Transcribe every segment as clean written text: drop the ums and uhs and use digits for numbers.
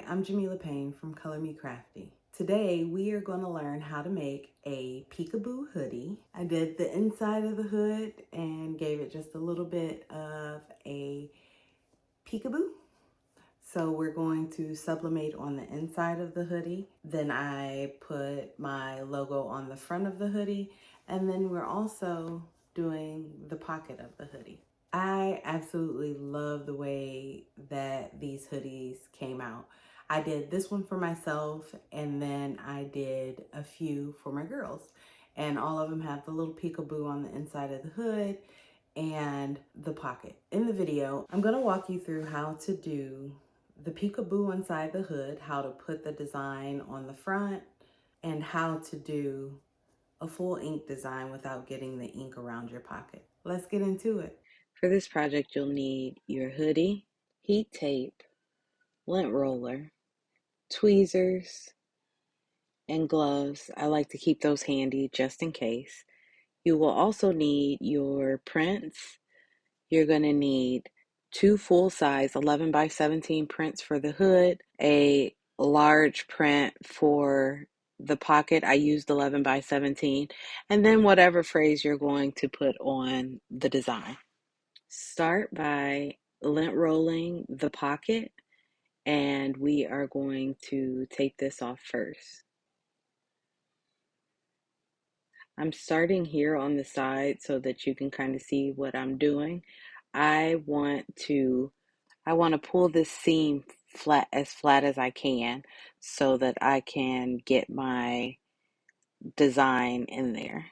I'm Jamila Payne from Color Me Crafty. Today we are going to learn how to make a peekaboo hoodie. I did the inside of the hood and gave it just a little bit of a peekaboo. So we're going to sublimate on the inside of the hoodie. Then I put my logo on the front of the hoodie. And then we're also doing the pocket of the hoodie. I absolutely love the way that these hoodies came out. I did this one for myself and then I did a few for my girls. And all of them have the little peekaboo on the inside of the hood and the pocket. In the video, I'm gonna walk you through how to do the peekaboo inside the hood, how to put the design on the front, and how to do a full ink design without getting the ink around your pocket. Let's get into it. For this project, you'll need your hoodie, heat tape, lint roller, tweezers, and gloves. I like to keep those handy just in case. You will also need your prints. You're going to need two full-size 11 by 17 prints for the hood, a large print for the pocket. I used 11 by 17, and then whatever phrase you're going to put on the design. Start by lint rolling the pocket, and we are going to tape this off first. I'm starting here on the side so that you can kind of see what I'm doing. I want to pull this seam flat as I can so that I can get my design in there.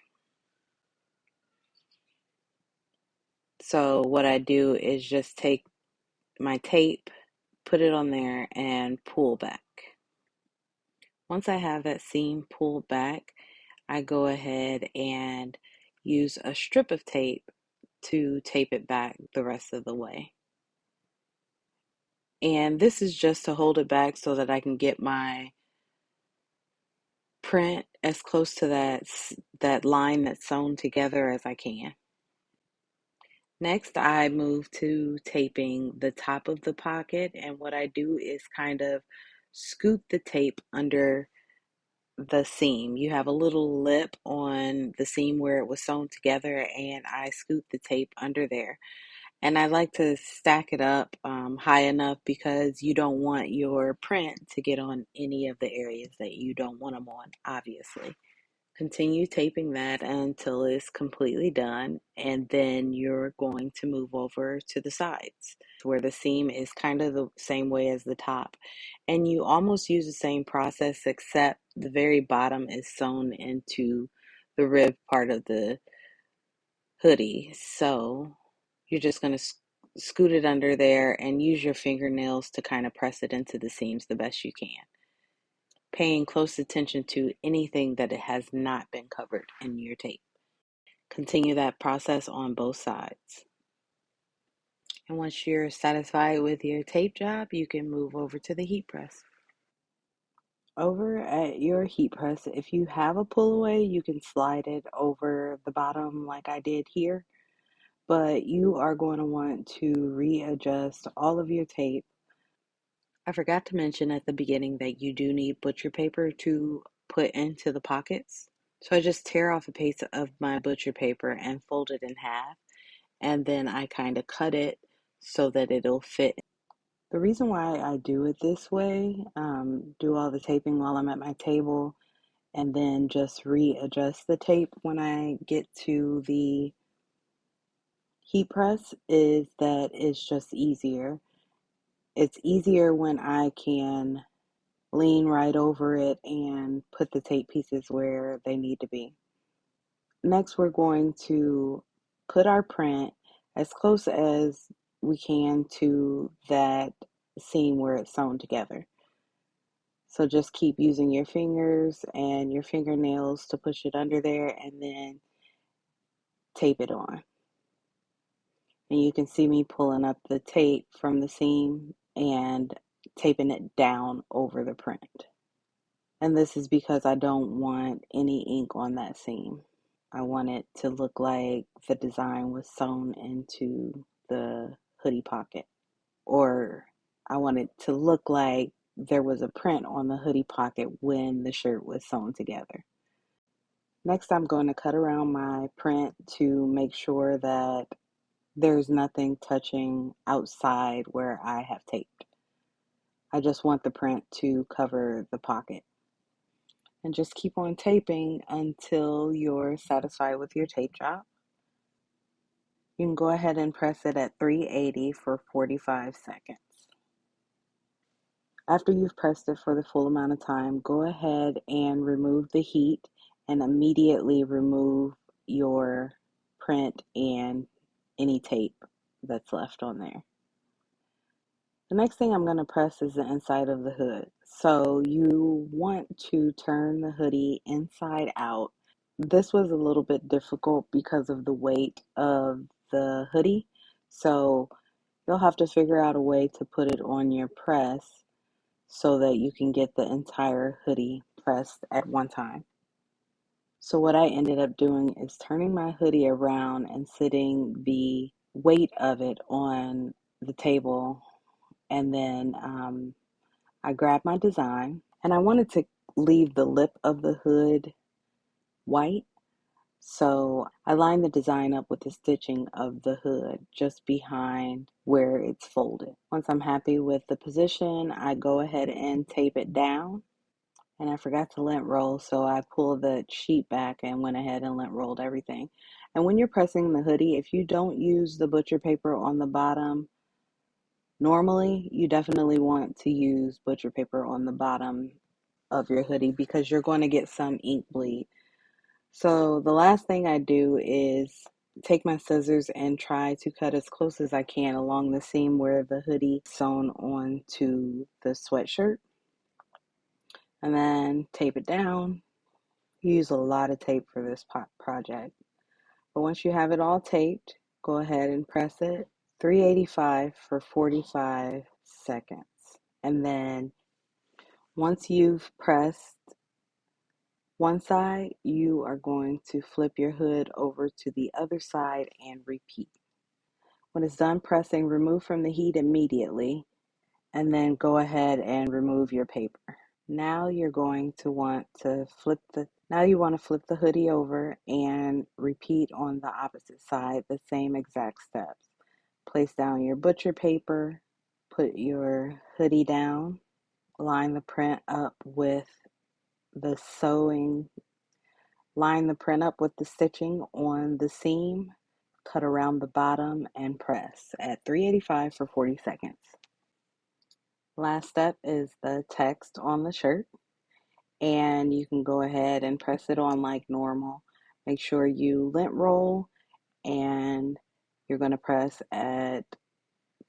So what I do is just take my tape, put it on there, and pull back. Once I have that seam pulled back, I go ahead and use a strip of tape to tape it back the rest of the way. And this is just to hold it back so that I can get my print as close to that line that's sewn together as I can. Next, I move to taping the top of the pocket, and what I do is kind of scoop the tape under the seam. You have a little lip on the seam where it was sewn together, and I scoop the tape under there. And I like to stack it up high enough because you don't want your print to get on any of the areas that you don't want them on, obviously. Continue taping that until it's completely done, and then you're going to move over to the sides where the seam is kind of the same way as the top. And you almost use the same process except the very bottom is sewn into the rib part of the hoodie. So you're just going to scoot it under there and use your fingernails to kind of press it into the seams the best you can, paying close attention to anything that it has not been covered in your tape. Continue that process on both sides. And once you're satisfied with your tape job, you can move over to the heat press. Over at your heat press, if you have a pull away, you can slide it over the bottom like I did here. But you are going to want to readjust all of your tape. I forgot to mention at the beginning that you do need butcher paper to put into the pockets. So I just tear off a piece of my butcher paper and fold it in half, and then I kind of cut it so that it'll fit. The reason why I do it this way, do all the taping while I'm at my table, and then just readjust the tape when I get to the heat press, is that it's just easier. It's easier when I can lean right over it and put the tape pieces where they need to be. Next, we're going to put our print as close as we can to that seam where it's sewn together. So just keep using your fingers and your fingernails to push it under there and then tape it on. And you can see me pulling up the tape from the seam and taping it down over the print. And this is because I don't want any ink on that seam. I want it to look like the design was sewn into the hoodie pocket. Or I want it to look like there was a print on the hoodie pocket when the shirt was sewn together. Next, I'm going to cut around my print to make sure that there's nothing touching outside where I have taped. I just want the print to cover the pocket. And just keep on taping until you're satisfied with your tape job. You can go ahead and press it at 380 for 45 seconds. After you've pressed it for the full amount of time, go ahead and remove the heat and immediately remove your print and any tape that's left on there. The next thing I'm going to press is the inside of the hood. So you want to turn the hoodie inside out. This was a little bit difficult because of the weight of the hoodie. So you'll have to figure out a way to put it on your press so that you can get the entire hoodie pressed at one time. So what I ended up doing is turning my hoodie around and sitting the weight of it on the table, and then I grabbed my design, and I wanted to leave the lip of the hood white. So I lined the design up with the stitching of the hood just behind where it's folded. Once I'm happy with the position, I go ahead and tape it down. And I forgot to lint roll, so I pulled the sheet back and went ahead and lint rolled everything. And when you're pressing the hoodie, if you don't use the butcher paper on the bottom, normally you definitely want to use butcher paper on the bottom of your hoodie because you're going to get some ink bleed. So the last thing I do is take my scissors and try to cut as close as I can along the seam where the hoodie is sewn onto the sweatshirt, and then tape it down. You use a lot of tape for this project. But once you have it all taped, go ahead and press it 385 for 45 seconds. And then once you've pressed one side, you are going to flip your hood over to the other side and repeat. When it's done pressing, remove from the heat immediately, and then go ahead and remove your paper. Now you're going to want to flip the hoodie over and repeat on the opposite side the same exact steps. Place down your butcher paper, put your hoodie down, line the print up with the sewing, line the print up with the stitching on the seam, cut around the bottom and press at 385 for 40 seconds. Last step is the text on the shirt, and you can go ahead and press it on like normal. Make sure you lint roll, and you're going to press at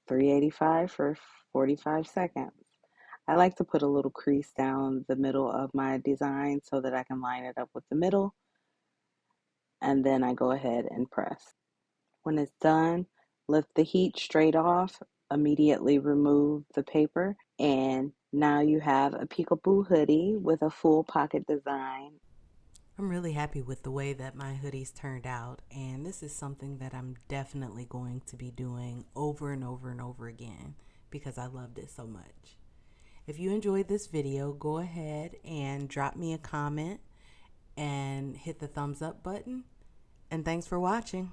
385 for 45 seconds. I like to put a little crease down the middle of my design so that I can line it up with the middle, and then I go ahead and press. When it's done, lift the heat straight off, immediately remove the paper, and now you have a peekaboo hoodie with a full pocket design. I'm really happy with the way that my hoodies turned out, and this is something that I'm definitely going to be doing over and over and over again because I loved it so much. If you enjoyed this video, go ahead and drop me a comment and hit the thumbs up button, and thanks for watching.